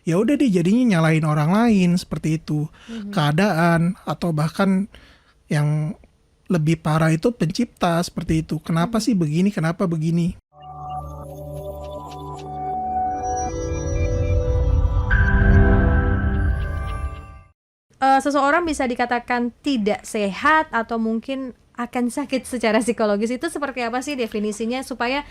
ya udah deh jadinya nyalahin orang lain seperti itu. Keadaan atau bahkan yang lebih parah itu pencipta seperti itu. Kenapa sih begini? Kenapa begini? Seseorang bisa dikatakan tidak sehat atau mungkin akan sakit secara psikologis, itu seperti apa sih definisinya supaya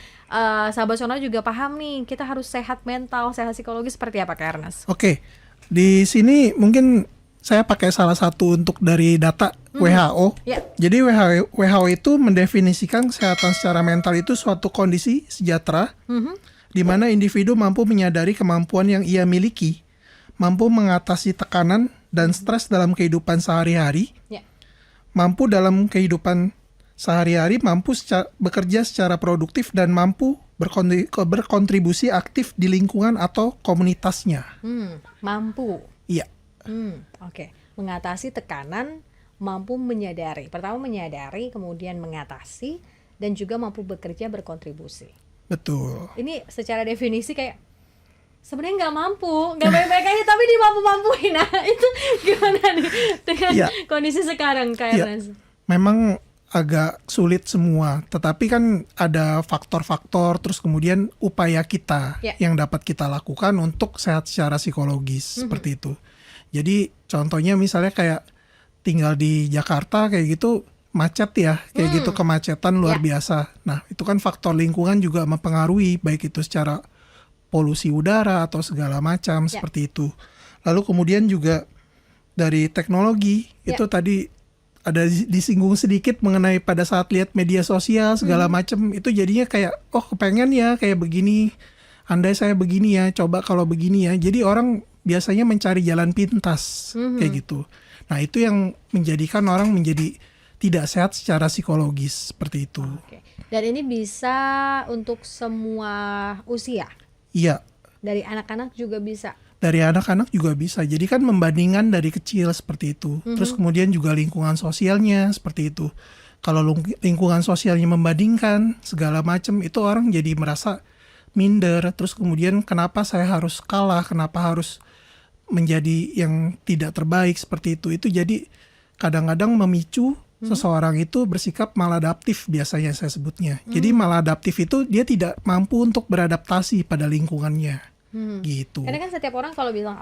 sahabat sonora juga paham nih, kita harus sehat mental, sehat psikologis seperti apa, Kak Ernest? Oke, di sini mungkin saya pakai salah satu untuk dari data WHO. Ya. Jadi WHO itu mendefinisikan kesehatan secara mental itu suatu kondisi sejahtera di mana individu mampu menyadari kemampuan yang ia miliki, mampu mengatasi tekanan dan stres dalam kehidupan sehari-hari, Ya. mampu dalam kehidupan sehari-hari, mampu bekerja secara produktif dan mampu berkontribusi aktif di lingkungan atau komunitasnya. Mampu. Iya, Oke. Mengatasi tekanan, mampu menyadari. Pertama menyadari, kemudian mengatasi, dan juga mampu bekerja berkontribusi. betul. Ini secara definisi kayak sebenarnya nggak mampu, nggak baik-baik aja, tapi dia mampu-mampuin. Nah, itu gimana nih dengan Iya. kondisi sekarang, Kak Iya. Ernest? Memang agak sulit semua, tetapi kan ada faktor-faktor terus kemudian upaya kita Ya. yang dapat kita lakukan untuk sehat secara psikologis seperti itu. Jadi contohnya misalnya kayak tinggal di Jakarta kayak gitu macet ya, kayak gitu kemacetan luar biasa. Nah, itu kan faktor lingkungan juga mempengaruhi baik itu secara polusi udara atau segala macam seperti itu. Lalu kemudian juga dari teknologi itu tadi ada disinggung sedikit mengenai pada saat lihat media sosial segala macam itu jadinya kayak oh kepengen ya kayak begini, andai saya begini ya, coba kalau begini ya. Jadi orang biasanya mencari jalan pintas kayak gitu. Nah itu yang menjadikan orang menjadi tidak sehat secara psikologis seperti itu. Oke. Dan ini bisa untuk semua usia, Iya. dari anak-anak juga bisa. Dari anak-anak juga bisa. Jadi kan membandingkan dari kecil seperti itu. Terus kemudian juga lingkungan sosialnya seperti itu. Kalau lingkungan sosialnya membandingkan segala macam, itu orang jadi merasa minder. Terus kemudian kenapa saya harus kalah? Kenapa harus menjadi yang tidak terbaik seperti itu? Itu jadi kadang-kadang memicu seseorang itu bersikap maladaptif biasanya saya sebutnya. Jadi maladaptif itu dia tidak mampu untuk beradaptasi pada lingkungannya. Gitu. Karena kan setiap orang kalau bilang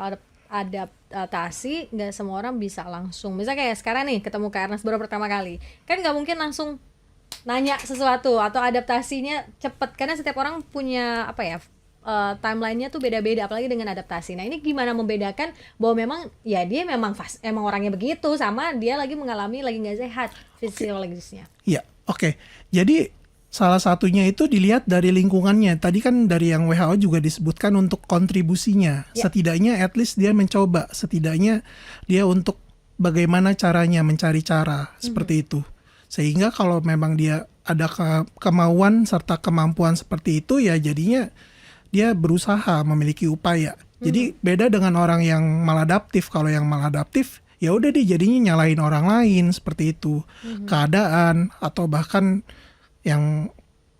adaptasi, nggak semua orang bisa langsung. Misalnya kayak sekarang nih ketemu Kak Ernest baru pertama kali, kan nggak mungkin langsung nanya sesuatu atau adaptasinya cepet. Karena setiap orang punya apa ya, timelinenya tuh beda-beda, apalagi dengan adaptasi. Nah ini gimana membedakan bahwa memang ya dia memang emang orangnya begitu, sama dia lagi mengalami lagi nggak sehat fisiologisnya. Iya, oke. Jadi salah satunya itu dilihat dari lingkungannya. Tadi kan dari yang WHO juga disebutkan untuk kontribusinya. Setidaknya at least dia mencoba. Setidaknya dia untuk bagaimana caranya mencari cara seperti itu. Sehingga kalau memang dia ada kemauan serta kemampuan seperti itu ya jadinya dia berusaha memiliki upaya. Jadi beda dengan orang yang maladaptif. Kalau yang maladaptif ya udah deh jadinya nyalahin orang lain seperti itu. Keadaan atau bahkan yang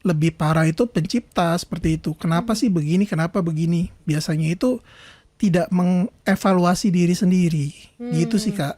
lebih parah itu pencipta seperti itu. Kenapa sih begini? Kenapa begini? Biasanya itu tidak mengevaluasi diri sendiri. Gitu sih, Kak.